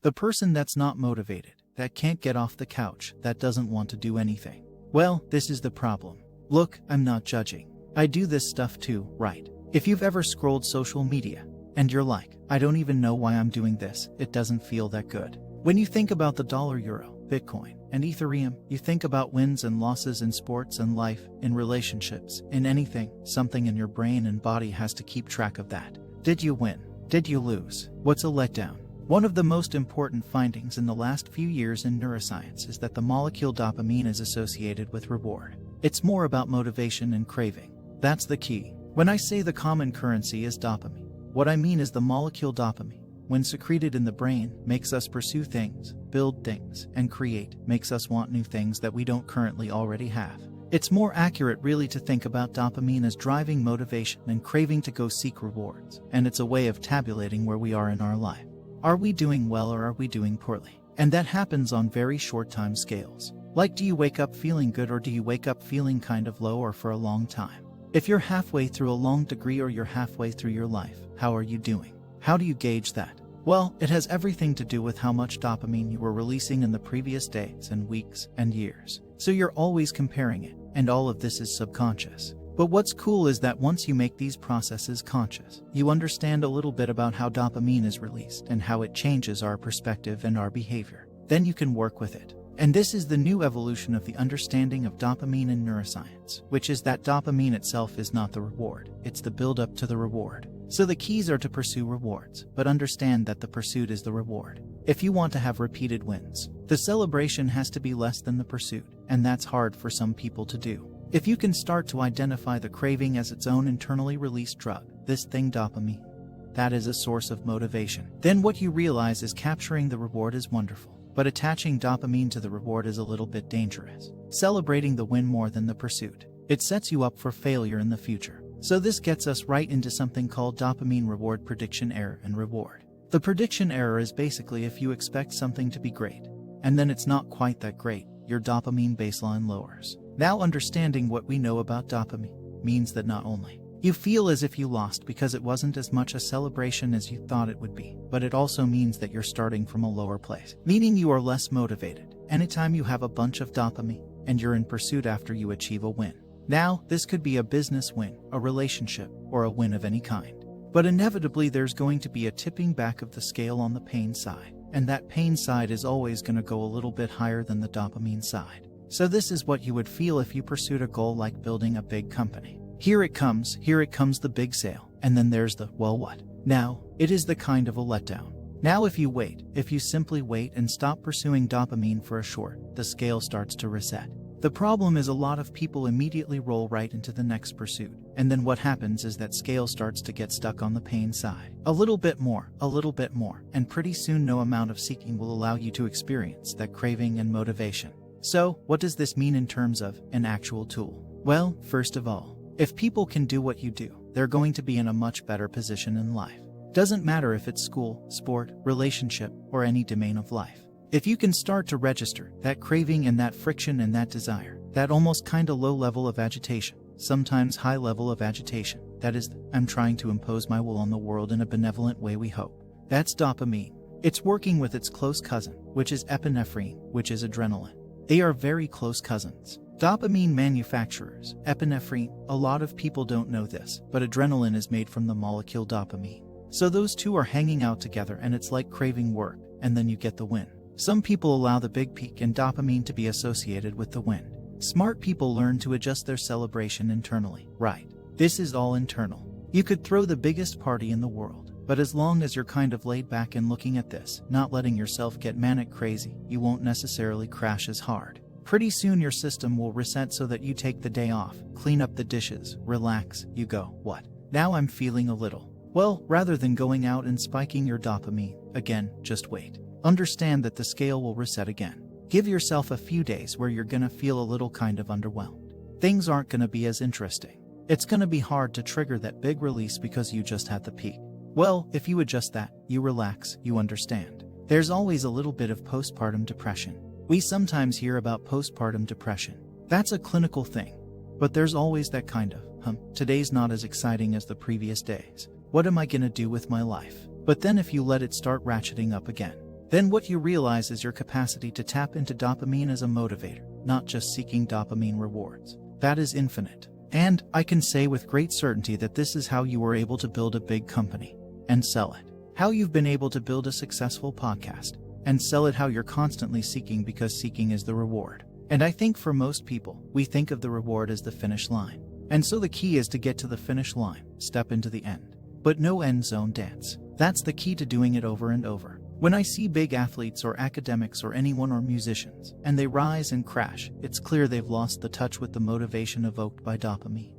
The person that's not motivated, that can't get off the couch, that doesn't want to do anything. Well, this is the problem. Look, I'm not judging. I do this stuff too, right? If you've ever scrolled social media, and you're like, I don't even know why I'm doing this, it doesn't feel that good. When you think about the dollar, euro, Bitcoin, and Ethereum, you think about wins and losses in sports and life, in relationships, in anything. Something in your brain and body has to keep track of that. Did you win? Did you lose? What's a letdown? One of the most important findings in the last few years in neuroscience is that the molecule dopamine is associated with reward. It's more about motivation and craving. That's the key. When I say the common currency is dopamine, what I mean is the molecule dopamine, when secreted in the brain, makes us pursue things, build things, and create, makes us want new things that we don't currently already have. It's more accurate really to think about dopamine as driving motivation and craving to go seek rewards, and it's a way of tabulating where we are in our life. Are we doing well or are we doing poorly? And that happens on very short time scales. Like, do you wake up feeling good or do you wake up feeling kind of low or for a long time? If you're halfway through a long degree or you're halfway through your life, how are you doing? How do you gauge that? Well, it has everything to do with how much dopamine you were releasing in the previous days and weeks and years. So you're always comparing it, and all of this is subconscious. But what's cool is that once you make these processes conscious, you understand a little bit about how dopamine is released and how it changes our perspective and our behavior. Then you can work with it. And this is the new evolution of the understanding of dopamine in neuroscience, which is that dopamine itself is not the reward, it's the build-up to the reward. So the keys are to pursue rewards, but understand that the pursuit is the reward. If you want to have repeated wins, the celebration has to be less than the pursuit, and that's hard for some people to do. If you can start to identify the craving as its own internally released drug, this thing dopamine, that is a source of motivation, then what you realize is capturing the reward is wonderful. But attaching dopamine to the reward is a little bit dangerous. Celebrating the win more than the pursuit. It sets you up for failure in the future. So this gets us right into something called dopamine reward prediction error and reward. The prediction error is basically if you expect something to be great, and then it's not quite that great, your dopamine baseline lowers. Now understanding what we know about dopamine means that not only you feel as if you lost because it wasn't as much a celebration as you thought it would be, but it also means that you're starting from a lower place, meaning you are less motivated anytime you have a bunch of dopamine and you're in pursuit after you achieve a win. Now, this could be a business win, a relationship, or a win of any kind. But inevitably there's going to be a tipping back of the scale on the pain side, and that pain side is always going to go a little bit higher than the dopamine side. So this is what you would feel if you pursued a goal like building a big company. Here it comes the big sale, and then there's the, well what? Now, it is the kind of a letdown. Now if you simply wait and stop pursuing dopamine for a short, the scale starts to reset. The problem is a lot of people immediately roll right into the next pursuit, and then what happens is that scale starts to get stuck on the pain side. A little bit more, and pretty soon no amount of seeking will allow you to experience that craving and motivation. So, what does this mean in terms of an actual tool? Well, first of all, if people can do what you do, they're going to be in a much better position in life. Doesn't matter if it's school, sport, relationship, or any domain of life. If you can start to register that craving and that friction and that desire, that almost kind of low level of agitation, sometimes high level of agitation, that is, I'm trying to impose my will on the world in a benevolent way we hope. That's dopamine. It's working with its close cousin, which is epinephrine, which is adrenaline. They are very close cousins. Dopamine manufacturers, epinephrine, a lot of people don't know this, but adrenaline is made from the molecule dopamine. So those two are hanging out together and it's like craving work, and then you get the win. Some people allow the big peak in dopamine to be associated with the win. Smart people learn to adjust their celebration internally, right? This is all internal. You could throw the biggest party in the world, but as long as you're kind of laid back and looking at this, not letting yourself get manic crazy, you won't necessarily crash as hard. Pretty soon your system will reset so that you take the day off, clean up the dishes, relax, you go, what? Now I'm feeling a little. Well, rather than going out and spiking your dopamine, again, just wait. Understand that the scale will reset again. Give yourself a few days where you're gonna feel a little kind of underwhelmed. Things aren't gonna be as interesting. It's gonna be hard to trigger that big release because you just had the peak. Well, if you adjust that, you relax, you understand. There's always a little bit of postpartum depression. We sometimes hear about postpartum depression. That's a clinical thing. But there's always that kind of, today's not as exciting as the previous days. What am I gonna do with my life? But then if you let it start ratcheting up again, then what you realize is your capacity to tap into dopamine as a motivator, not just seeking dopamine rewards. That is infinite. And I can say with great certainty that this is how you were able to build a big company and sell it. How you've been able to build a successful podcast and sell it, how you're constantly seeking because seeking is the reward. And I think for most people, we think of the reward as the finish line. And so the key is to get to the finish line, step into the end. But no end zone dance. That's the key to doing it over and over. When I see big athletes or academics or anyone or musicians, and they rise and crash, it's clear they've lost the touch with the motivation evoked by dopamine.